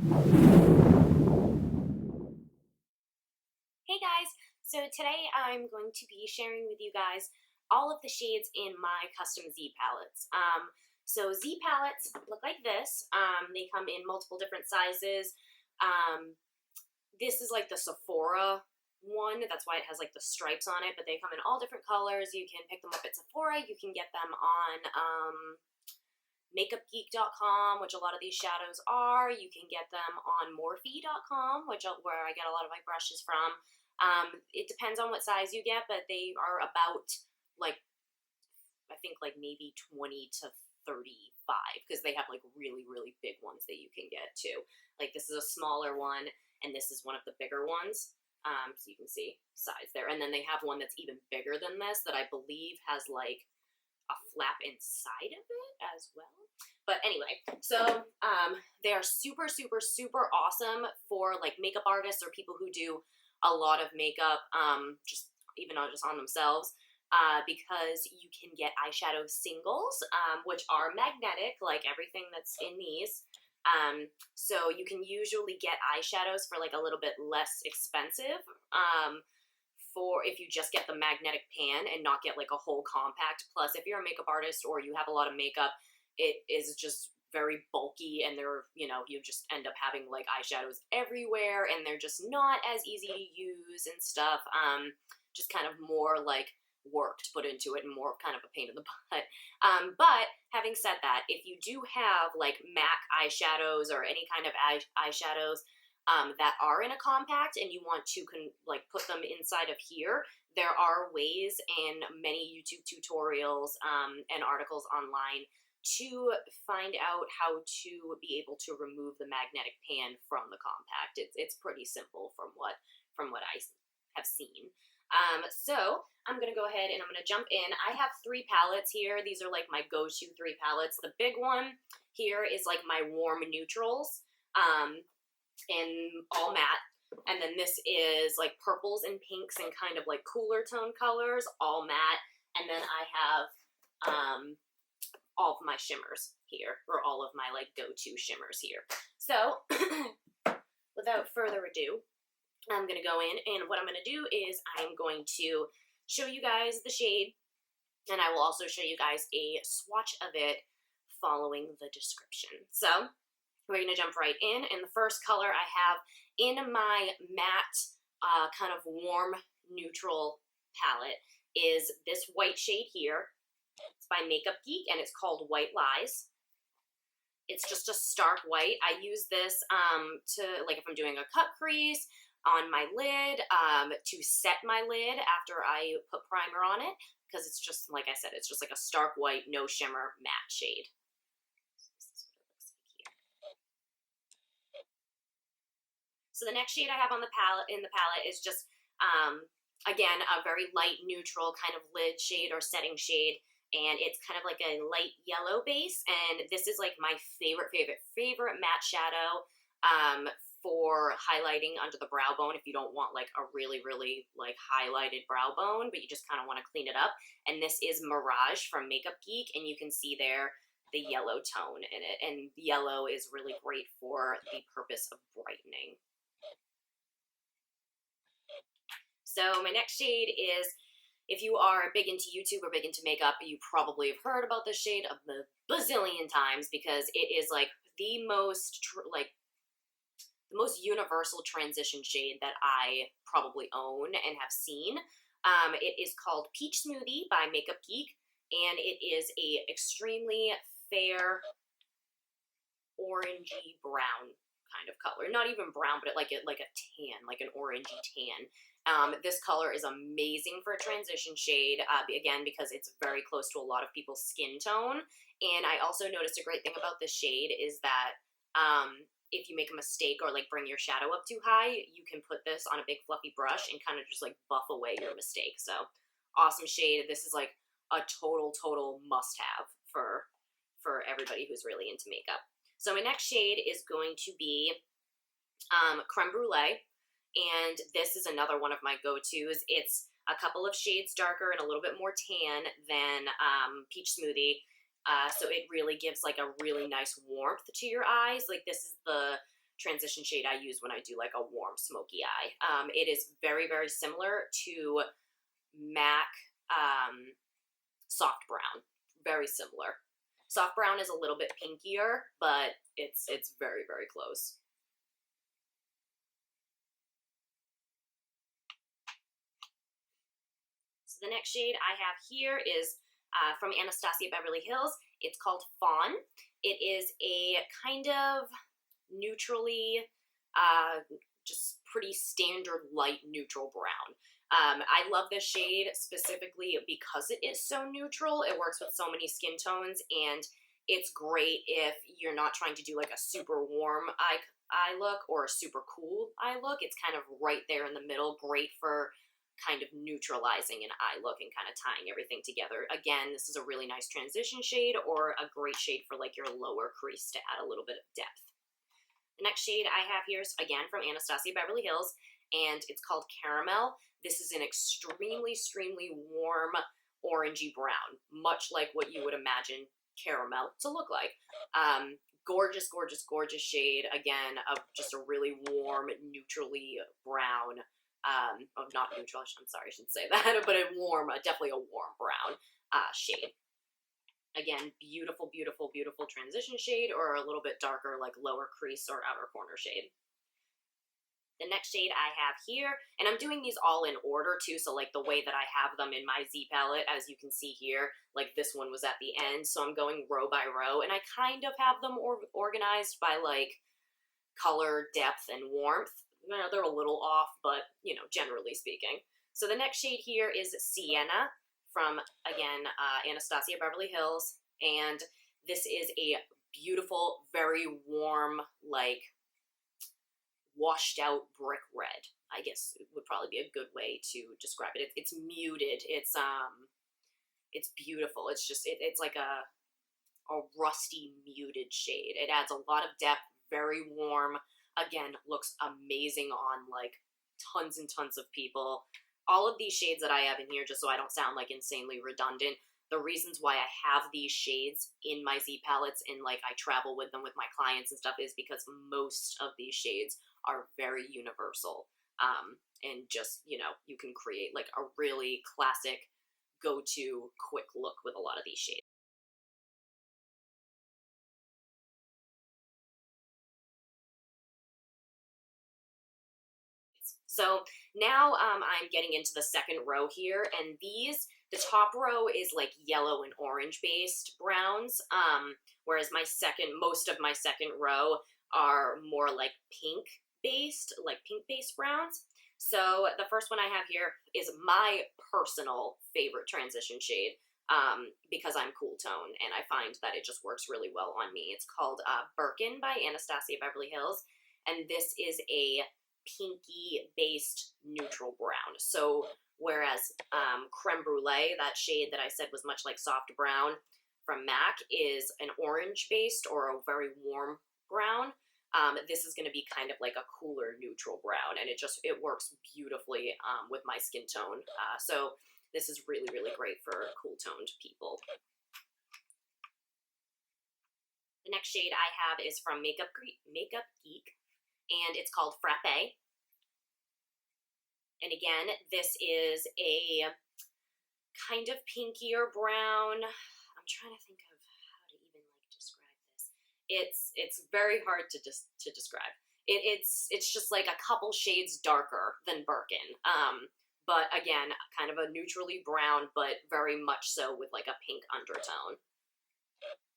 Hey guys, so today I'm going to be sharing with you guys all of the shades in my custom Z palettes. So Z palettes look like this. They come in multiple different sizes. This is like the Sephora one, that's why it has like the stripes on it, but they come in all different colors. You can pick them up at Sephora, you can get them on makeupgeek.com, which a lot of these shadows are. You can get them on morphe.com, where I get a lot of my brushes from. It depends on what size you get, but they are about like, I think like maybe 20 to 35, because they have like really, really big ones that you can get too. Like this is a smaller one, and this is one of the bigger ones. So you can see size there. And then they have one that's even bigger than this that I believe has like a flap inside of it as well. But anyway, so they are super, super, super awesome for like makeup artists or people who do a lot of makeup, just on themselves, because you can get eyeshadow singles, which are magnetic, like everything that's in these. So you can usually get eyeshadows for like a little bit less expensive, for if you just get the magnetic pan and not get like a whole compact. Plus, if you're a makeup artist or you have a lot of makeup, it is just very bulky, and they're, you just end up having like eyeshadows everywhere, and they're just not as easy to use and stuff. Just kind of more like work to put into it, and more kind of a pain in the butt. But having said that, if you do have like MAC eyeshadows or any kind of eyeshadows that are in a compact, and you want to put them inside of here, there are ways in many YouTube tutorials and articles online to find out how to be able to remove the magnetic pan from the compact. It's pretty simple from what I have seen. So I'm going to go ahead and I'm going to jump in. I have 3 palettes here. These are like my go-to 3 palettes. The big one here is like my warm neutrals, and all matte. And then this is like purples and pinks and kind of like cooler tone colors, all matte. And then I have all of my shimmers here, or all of my like go-to shimmers here. So without further ado, I'm going to go in, and what I'm going to do is I'm going to show you guys the shade, and I will also show you guys a swatch of it following the description. So we're going to jump right in, and the first color I have in my matte kind of warm neutral palette is this white shade here. It's by Makeup Geek, and it's called White Lies. It's just a stark white. I use this to, like, if I'm doing a cut crease on my lid, to set my lid after I put primer on it, because it's just, like I said, it's just like a stark white, no shimmer, matte shade. So the next shade I have on the palette is just, again, a very light neutral kind of lid shade or setting shade, and it's kind of like a light yellow base, and this is like my favorite matte shadow for highlighting under the brow bone if you don't want like a really, really like highlighted brow bone, but you just kind of want to clean it up. And this is Mirage from Makeup Geek, and you can see there the yellow tone in it, and yellow is really great for the purpose of brightening. So my next shade is, if you are big into YouTube or big into makeup, you probably have heard about this shade a bazillion times, because it is like the most universal transition shade that I probably own and have seen. It is called Peach Smoothie by Makeup Geek, and it is a extremely fair orangey brown kind of color. Not even brown, but like a tan, like an orangey tan. This color is amazing for a transition shade, again, because it's very close to a lot of people's skin tone. And I also noticed a great thing about this shade is that if you make a mistake or like bring your shadow up too high, you can put this on a big fluffy brush and kind of just like buff away your mistake. So awesome shade. This is like a total must have for everybody who's really into makeup. So my next shade is going to be Creme Brûlée, and this is another one of my go-tos. It's a couple of shades darker and a little bit more tan than Peach Smoothie, so it really gives like a really nice warmth to your eyes. Like this is the transition shade I use when I do like a warm smoky eye. It is very, very similar to MAC Soft Brown. Very similar. Soft Brown is a little bit pinkier, but it's very, very close. So the next shade I have here is from Anastasia Beverly Hills. It's called Fawn. It is a kind of neutrally, just pretty standard light neutral brown. I love this shade specifically because it is so neutral. It works with so many skin tones, and it's great if you're not trying to do like a super warm eye look or a super cool eye look. It's kind of right there in the middle, great for kind of neutralizing an eye look and kind of tying everything together. Again, this is a really nice transition shade or a great shade for like your lower crease to add a little bit of depth. The next shade I have here is again from Anastasia Beverly Hills, and it's called Caramel. This is an extremely warm orangey brown, much like what you would imagine caramel to look like. Gorgeous, gorgeous, gorgeous shade. Again, of just a really warm, neutrally brown. Not neutral, I'm sorry, I shouldn't say that, but a warm, definitely a warm brown shade. Again, beautiful, beautiful, beautiful transition shade, or a little bit darker, like lower crease or outer corner shade. The next shade I have here, and I'm doing these all in order too, so like the way that I have them in my Z palette, as you can see here, like this one was at the end, so I'm going row by row, and I kind of have them organized by like color, depth, and warmth. They're a little off, but, you know, generally speaking. So the next shade here is Sienna from, again, Anastasia Beverly Hills. And this is a beautiful, very warm, like, washed out brick red. I guess it would probably be a good way to describe it. It's muted. It's beautiful. It's just, it's like a rusty, muted shade. It adds a lot of depth, very warm. Again, looks amazing on like tons and tons of people. All of these shades that I have in here, just so I don't sound like insanely redundant, the reasons why I have these shades in my Z palettes and like I travel with them with my clients and stuff is because most of these shades are very universal. And just, you know, you can create like a really classic go-to quick look with a lot of these shades. So now I'm getting into the second row here, and these, the top row is like yellow and orange based browns, whereas most of my second row are more like pink based browns. So the first one I have here is my personal favorite transition shade, because I'm cool tone, and I find that it just works really well on me. It's called Birkin by Anastasia Beverly Hills, and this is a pinky based neutral brown. So whereas Creme Brûlée, that shade that I said was much like soft brown from MAC, is an orange based or a very warm brown, this is going to be kind of like a cooler neutral brown, and it works beautifully with my skin tone. So this is really, really great for cool toned people. The next shade I have is from Makeup Geek, and it's called Frappe. And again, this is a kind of pinkier brown. I'm trying to think of how to even like describe this. It's very hard to describe. It's just like a couple shades darker than Birkin. But again, kind of a neutrally brown, but very much so with like a pink undertone.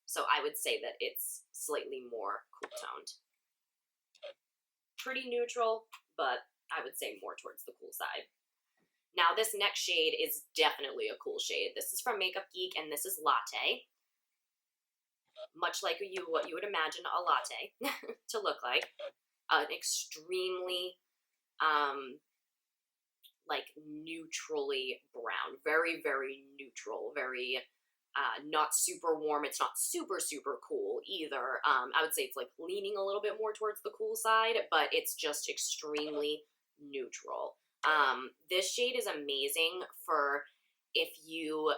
So I would say that it's slightly more cool toned. Pretty neutral, but I would say more towards the cool side. Now this next shade is definitely a cool shade. This is from Makeup Geek, and this is Latte. Much like what you would imagine a latte to look like. An extremely like neutrally brown. Very, very neutral. Very not super warm. It's not super, super cool either. I would say it's like leaning a little bit more towards the cool side, but it's just extremely neutral. This shade is amazing for if you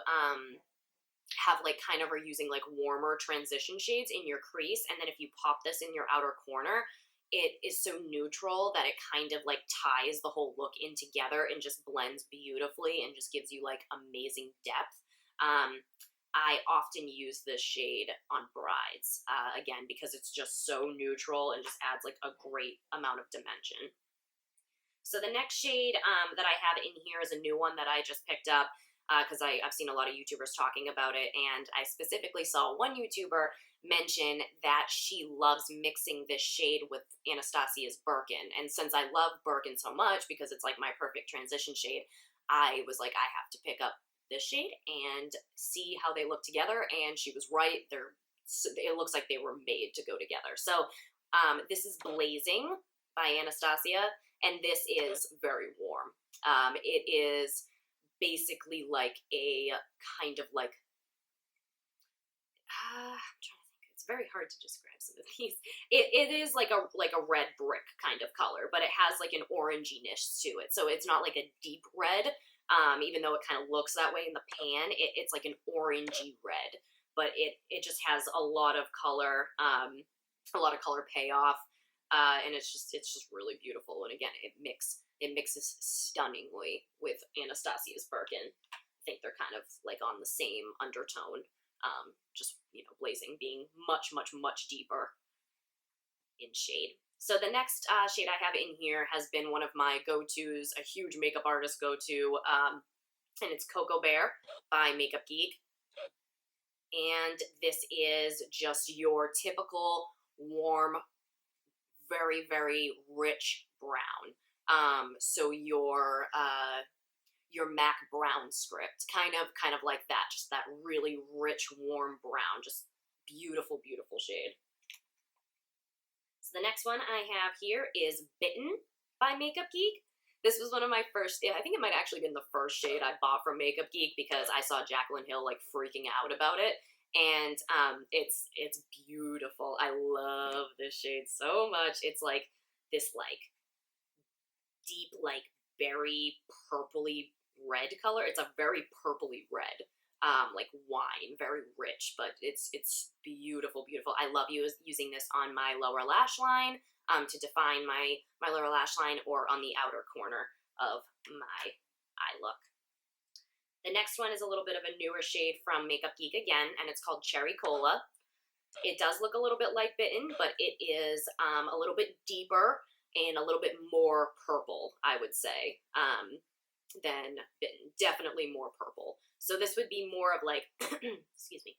have like kind of are using like warmer transition shades in your crease, and then if you pop this in your outer corner, it is so neutral that it kind of like ties the whole look in together and just blends beautifully and just gives you like amazing depth. I often use this shade on brides, again, because it's just so neutral and just adds like a great amount of dimension. So the next shade that I have in here is a new one that I just picked up because I've seen a lot of YouTubers talking about it, and I specifically saw one YouTuber mention that she loves mixing this shade with Anastasia's Birkin. And since I love Birkin so much because it's like my perfect transition shade, I was like, I have to pick up this shade and see how they look together. And she was right. It looks like they were made to go together. So this is Blazing by Anastasia, and this is very warm. It is basically like a kind of like, I'm trying to think, it's very hard to describe some of these. It is like a red brick kind of color, but it has like an oranginess to it. So it's not like a deep red, even though it kind of looks that way in the pan. It's like an orangey red, but it just has a lot of color payoff, and it's just really beautiful. And again, it mixes stunningly with Anastasia's Birkin. I think they're kind of like on the same undertone. Just, Blazing being much, much, much deeper in shade. So the next shade I have in here has been one of my go-tos, a huge makeup artist go-to, and it's Cocoa Bear by Makeup Geek. And this is just your typical warm, very, very rich brown. So your MAC brown script, kind of like that, just that really rich, warm brown, just beautiful, beautiful shade. So the next one I have here is Bitten by Makeup Geek. This was one of my first, I think it might actually been the first shade I bought from Makeup Geek because I saw Jaclyn Hill like freaking out about it. And it's beautiful. I love this shade so much. It's like this like deep like berry purpley red color. It's a very purpley red, like wine, very rich, but it's beautiful, beautiful. I love using this on my lower lash line to define my lower lash line, or on the outer corner of my eye look. The next one is a little bit of a newer shade from Makeup Geek again, and it's called Cherry Cola. It does look a little bit like Bitten, but it is a little bit deeper and a little bit more purple, I would say, than Bitten. Definitely more purple. So this would be more of like, excuse me,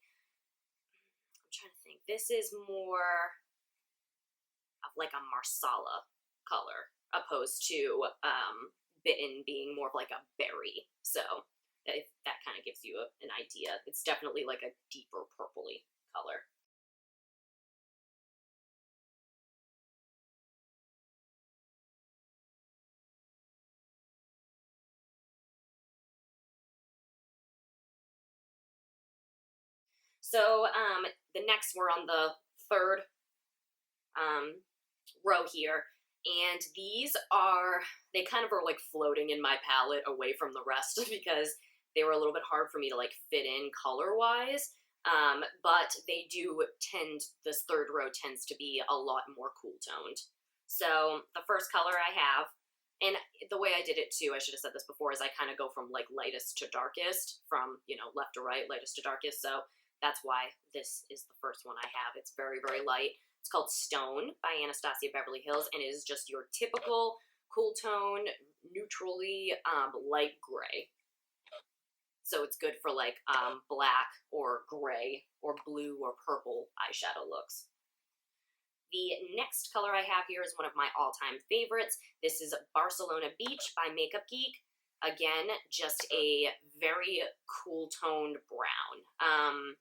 I'm trying to think. This is more of like a marsala color, opposed to Bitten being more of like a berry. So that kind of gives you an idea. It's definitely like a deeper purpley color. So the next, we're on the third row here, and they kind of are like floating in my palette away from the rest because they were a little bit hard for me to like fit in color-wise, but they do this third row tends to be a lot more cool-toned. So the first color I have, and the way I did it too, I should have said this before, is I kind of go from like lightest to darkest, from, left to right, lightest to darkest, so that's why this is the first one I have. It's very, very light. It's called Stone by Anastasia Beverly Hills, and it is just your typical cool tone, neutrally light gray. So it's good for like black or gray or blue or purple eyeshadow looks. The next color I have here is one of my all-time favorites. This is Barcelona Beach by Makeup Geek. Again, just a very cool-toned brown. I'm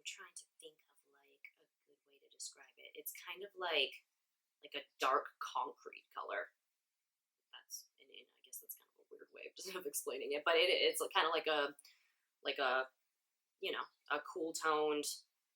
trying to think of like a good way to describe it. It's kind of like a dark concrete color. I guess that's kind of a weird way of explaining it, but it's kind of like a cool-toned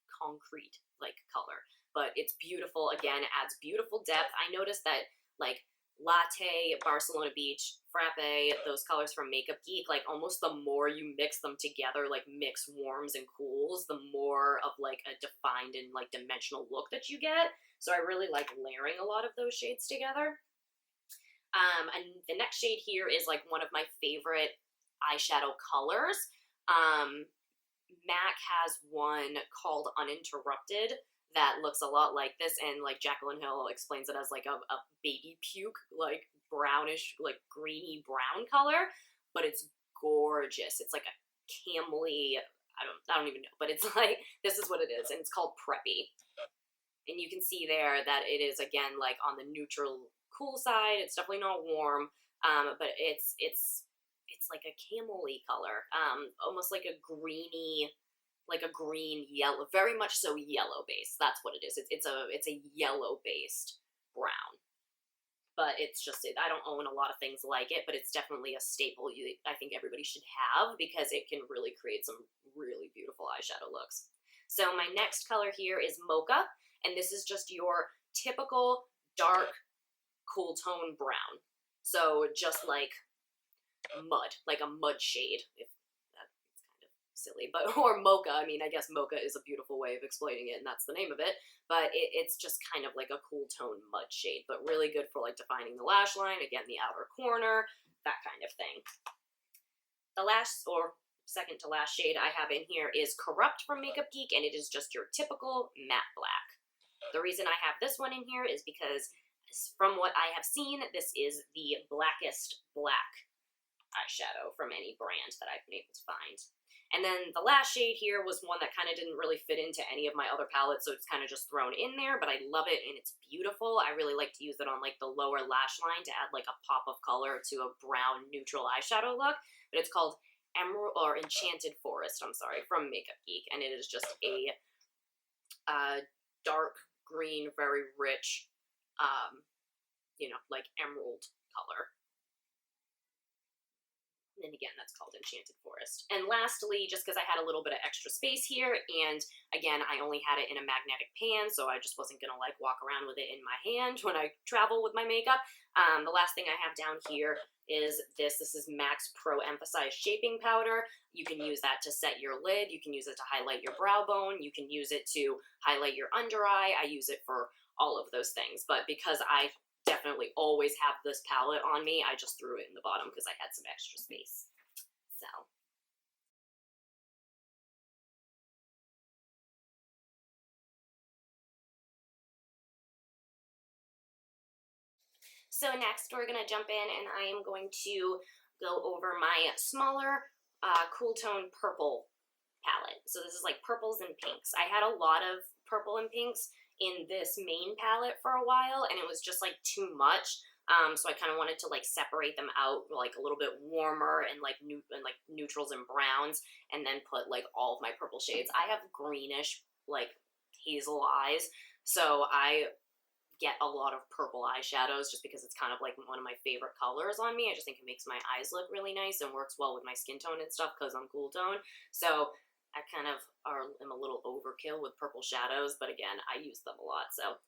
concrete like color. But it's beautiful. Again, adds beautiful depth. I noticed that like Latte, Barcelona Beach, Frappe, those colors from Makeup Geek, like almost the more you mix them together, like mix warms and cools, the more of like a defined and like dimensional look that you get. So I really like layering a lot of those shades together. And the next shade here is like one of my favorite eyeshadow colors. MAC has one called Uninterrupted that looks a lot like this, and like Jaclyn Hill explains it as like a baby puke, like brownish, like greeny brown color, but it's gorgeous. It's like a camely, I don't even know, but it's like, this is what it is, and it's called Preppy. And you can see there that it is, again, like on the neutral cool side. It's definitely not warm, but it's like a camely color, almost like a greeny, like a green yellow, very much so yellow base. That's what it is. It's a yellow based brown, but it's just, I don't own a lot of things like it, but it's definitely a staple I think everybody should have, because it can really create some really beautiful eyeshadow looks. So my next color here is Mocha, and this is just your typical dark cool tone brown. So just like mud, like a mud shade, if that's kind of silly, but, or mocha. I mean, I guess mocha is a beautiful way of explaining it, and that's the name of it, but it's just kind of like a cool tone mud shade, but really good for like defining the lash line, again, the outer corner, that kind of thing. The last, or second to last shade I have in here is Corrupt from Makeup Geek, and it is just your typical matte black. The reason I have this one in here is because from what I have seen, this is the blackest black eyeshadow from any brand that I've been able to find. And then the last shade here was one that kind of didn't really fit into any of my other palettes, so it's kind of just thrown in there, but I love it and it's beautiful. I really like to use it on like the lower lash line to add like a pop of color to a brown neutral eyeshadow look, but it's called Emerald, or Enchanted Forest, I'm sorry, from Makeup Geek, and it is just a dark green, very rich, you know, like emerald color. And again, that's called Enchanted Forest. And lastly, just because I had a little bit of extra space here, and again, I only had it in a magnetic pan, so I just wasn't going to like walk around with it in my hand when I travel with my makeup. The last thing I have down here is this. This is MAC's Pro Emphasize Shaping Powder. You can use that to set your lid. You can use it to highlight your brow bone. You can use it to highlight your under eye. I use it for all of those things, but because I definitely always have this palette on me, I just threw it in the bottom because I had some extra space. So next we're gonna jump in, and I am going to go over my smaller cool tone purple palette. So this is like purples and pinks. I had a lot of purple and pinks in this main palette for a while, and it was just like too much. So I kind of wanted to like separate them out, like a little bit warmer and like neutrals and browns, and then put like all of my purple shades. I have greenish, like hazel eyes, so I get a lot of purple eyeshadows just because it's kind of like one of my favorite colors on me. I just think it makes my eyes look really nice and works well with my skin tone and stuff because I'm cool tone. So I kind of am a little overkill with purple shadows, but again, I use them a lot. So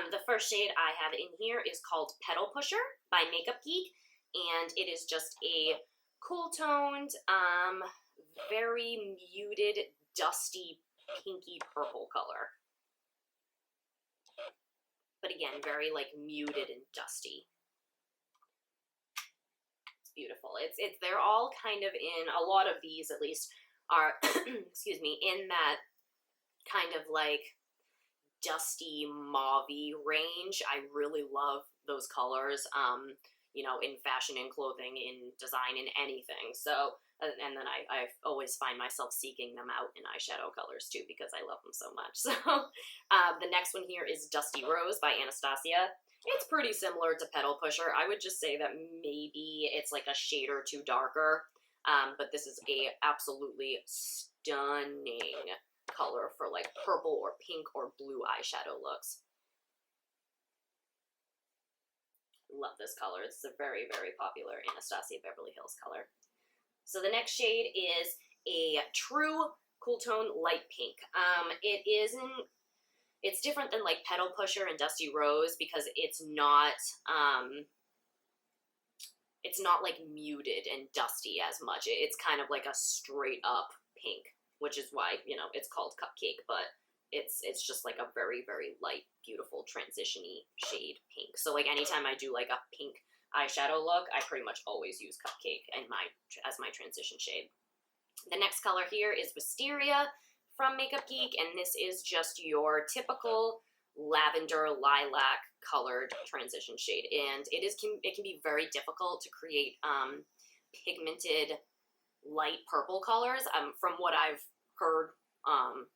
the first shade I have in here is called Petal Pusher by Makeup Geek, and it is just a cool toned, very muted, dusty, pinky purple color. But again, very like muted and dusty. It's beautiful. They're all kind of in, a lot of these at least are, excuse me, in that kind of like dusty mauve-y range. I really love those colors, you know, in fashion and clothing, in design, in anything. So, and then I always find myself seeking them out in eyeshadow colors too because I love them so much. So the next one here is Dusty Rose by Anastasia. It's pretty similar to Petal Pusher. I would just say that maybe it's like a shade or two darker, but this is a absolutely stunning color for like purple or pink or blue eyeshadow looks. Love this color. It's a very, very popular Anastasia Beverly Hills color. So the next shade is a true cool tone light pink. It's different than like Petal Pusher and Dusty Rose because it's not like muted and dusty as much. It's kind of like a straight up pink, which is why, you know, it's called Cupcake, but it's just like a very, very light, beautiful transition-y shade pink. So like anytime I do like a pink eyeshadow look, I pretty much always use Cupcake as my transition shade. The next color here is Wisteria from Makeup Geek, and this is just your typical lavender lilac colored transition shade, and it can be very difficult to create pigmented light purple colors. From what I've heard,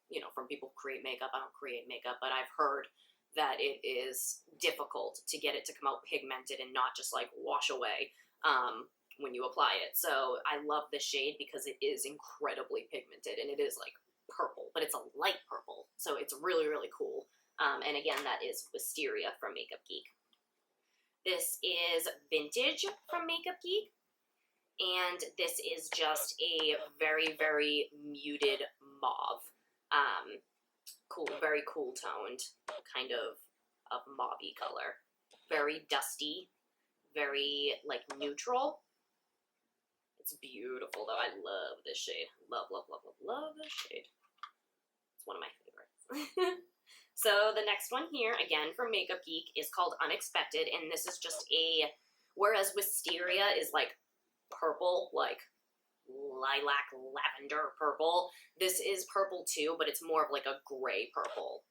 you know, from people who create makeup, I don't create makeup, but I've heard that it is difficult to get it to come out pigmented and not just like wash away when you apply it. So I love this shade because it is incredibly pigmented, and it is like purple, but it's a light purple, so it's really, really cool. And again, that is Wisteria from Makeup Geek. This is Vintage from Makeup Geek, and this is just a very, very muted mauve. Cool, very cool toned, kind of mauvey color. Very dusty, very like neutral. It's beautiful though. I love this shade. Love, love, love, love, love this shade. It's one of my favorites. So the next one here, again from Makeup Geek, is called Unexpected, and this is just whereas Wisteria is like purple, like lilac, lavender purple, this is purple too, but it's more of like a gray purple.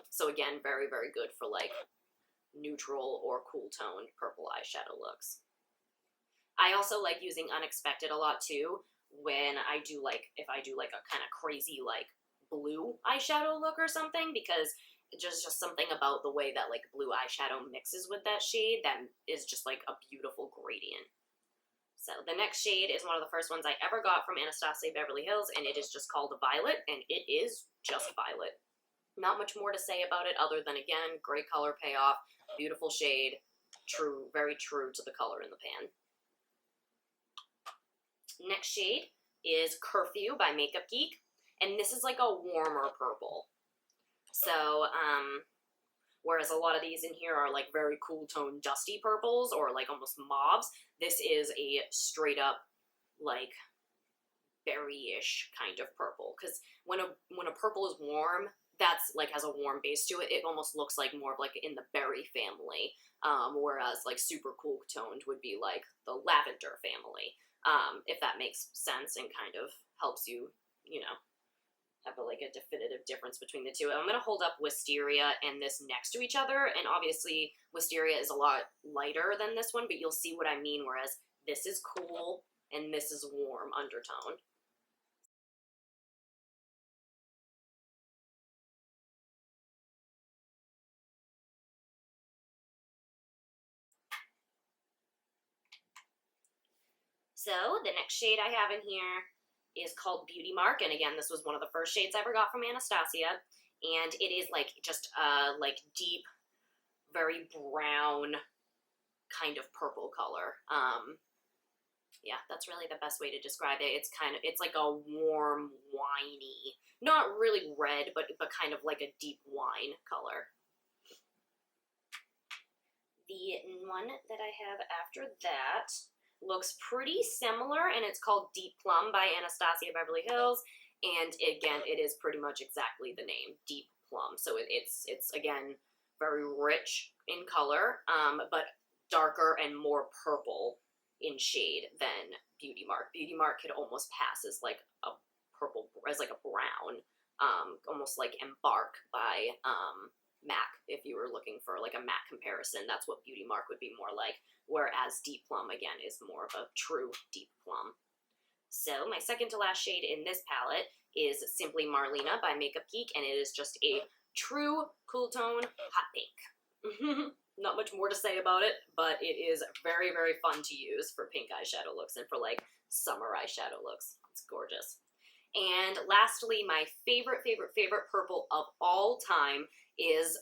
So again, very, very good for like neutral or cool toned purple eyeshadow looks. I also like using Unexpected a lot too when I do like, if I do like a kind of crazy like blue eyeshadow look or something, because just something about the way that like blue eyeshadow mixes with that shade that is just like a beautiful gradient. So the next shade is one of the first ones I ever got from Anastasia Beverly Hills, and it is just called Violet, and it is just violet. Not much more to say about it other than, again, great color payoff, beautiful shade, true, very true to the color in the pan. Next shade is Curfew by Makeup Geek, and this is like a warmer purple. So, whereas a lot of these in here are like very cool toned dusty purples or like almost mauves, this is a straight up like berry-ish kind of purple. Because when a purple is warm, that's like has a warm base to it. It almost looks like more of like in the berry family, whereas like super cool toned would be like the lavender family. If that makes sense and kind of helps you, you know, have like a definitive difference between the two. I'm going to hold up Wisteria and this next to each other, and obviously Wisteria is a lot lighter than this one, but you'll see what I mean, whereas this is cool and this is warm undertone. So the next shade I have in here is called Beauty Mark, and again, this was one of the first shades I ever got from Anastasia, and it is like just a like deep, very brown kind of purple color. Yeah, that's really the best way to describe it. It's like a warm, winey, not really red, but kind of like a deep wine color. The one that I have after that looks pretty similar, and it's called Deep Plum by Anastasia Beverly Hills, and again, it is pretty much exactly the name, Deep Plum. So it's again very rich in color, but darker and more purple in shade than Beauty Mark. Beauty Mark could almost pass as like a purple, as like a brown, almost like Embark by MAC. If you were looking for like a MAC comparison, that's what Beauty Mark would be more like, whereas Deep Plum, again, is more of a true deep plum. So my second to last shade in this palette is Simply Marlena by Makeup Geek, and it is just a true cool tone hot pink. Not much more to say about it, but it is very, very fun to use for pink eyeshadow looks and for like summer eyeshadow looks. It's gorgeous. And lastly, my favorite, favorite, favorite purple of all time is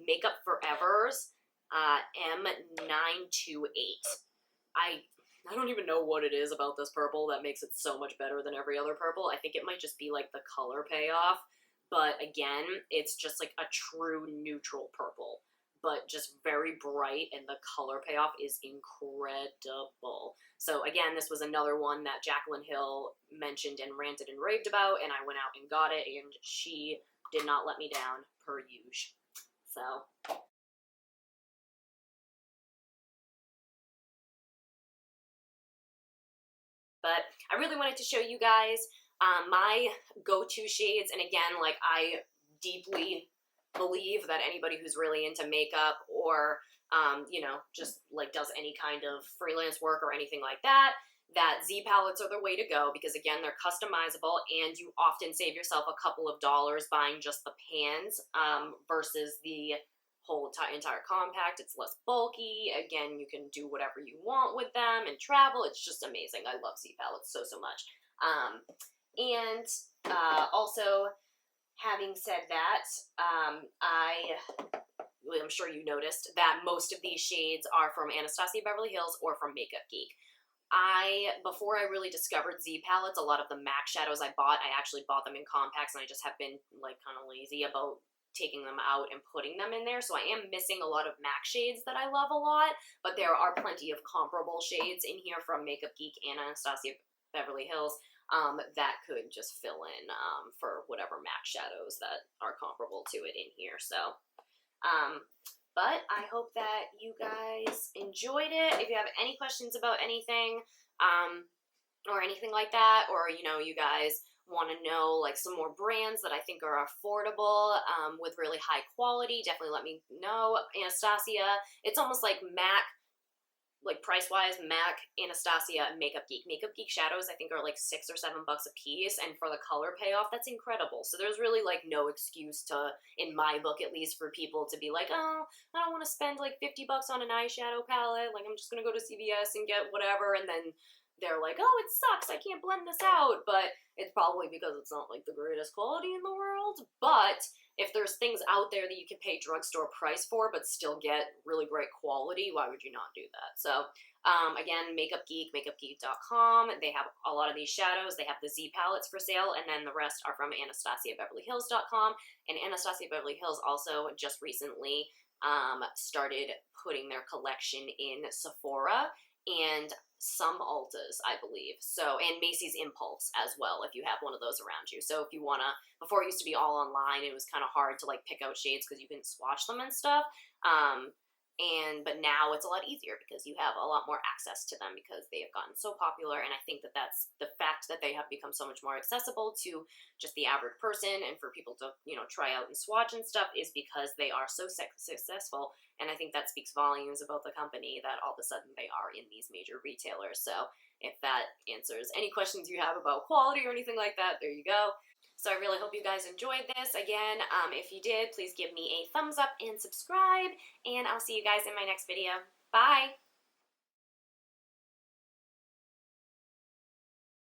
Makeup Forever's M928. I don't even know what it is about this purple that makes it so much better than every other purple. I think it might just be like the color payoff, but again, it's just like a true neutral purple, but just very bright, and the color payoff is incredible. So again, this was another one that Jaclyn Hill mentioned and ranted and raved about, and I went out and got it, and she did not let me down, per usual. So. But I really wanted to show you guys my go-to shades. And again, like, I deeply believe that anybody who's really into makeup or, you know, just like does any kind of freelance work or anything like that, that Z palettes are the way to go, because again, they're customizable and you often save yourself a couple of dollars buying just the pans versus the whole entire compact. It's less bulky. Again, you can do whatever you want with them and travel. It's just amazing. I love Z palettes so much. Also, having said that, I'm sure you noticed that most of these shades are from Anastasia Beverly Hills or from Makeup Geek. Before I really discovered Z palettes, a lot of the MAC shadows I actually bought them in compacts, and I just have been like kind of lazy about taking them out and putting them in there. So I am missing a lot of MAC shades that I love a lot, but there are plenty of comparable shades in here from Makeup Geek and Anastasia Beverly Hills that could just fill in for whatever MAC shadows that are comparable to it in here. So, but I hope that you guys enjoyed it. If you have any questions about anything or anything like that, or, you know, you guys want to know like some more brands that I think are affordable with really high quality, definitely let me know. Anastasia, it's almost like MAC, like price-wise, MAC, Anastasia, and Makeup Geek. Makeup Geek shadows I think are like $6 or $7 a piece, and for the color payoff, that's incredible. So there's really like no excuse to, in my book at least, for people to be like, oh, I don't want to spend like $50 on an eyeshadow palette, like I'm just gonna go to CVS and get whatever, and then they're like, oh, it sucks, I can't blend this out. But it's probably because it's not like the greatest quality in the world. But if there's things out there that you can pay drugstore price for but still get really great quality, why would you not do that? So again, Makeup Geek, makeupgeek.com. They have a lot of these shadows. They have the Z palettes for sale, and then the rest are from AnastasiaBeverlyHills.com. And Anastasia Beverly Hills also just recently started putting their collection in Sephora and some Ultas, I believe. So, and Macy's Impulse as well, if you have one of those around you. So if you want to, before it used to be all online, it was kind of hard to like pick out shades because you couldn't swatch them and stuff. But now it's a lot easier because you have a lot more access to them because they have gotten so popular. And I think that that's the fact that they have become so much more accessible to just the average person and for people to, you know, try out and swatch and stuff is because they are so successful. And I think that speaks volumes about the company that all of a sudden they are in these major retailers. So if that answers any questions you have about quality or anything like that, there you go. So I really hope you guys enjoyed this. Again, if you did, please give me a thumbs up and subscribe, and I'll see you guys in my next video. Bye!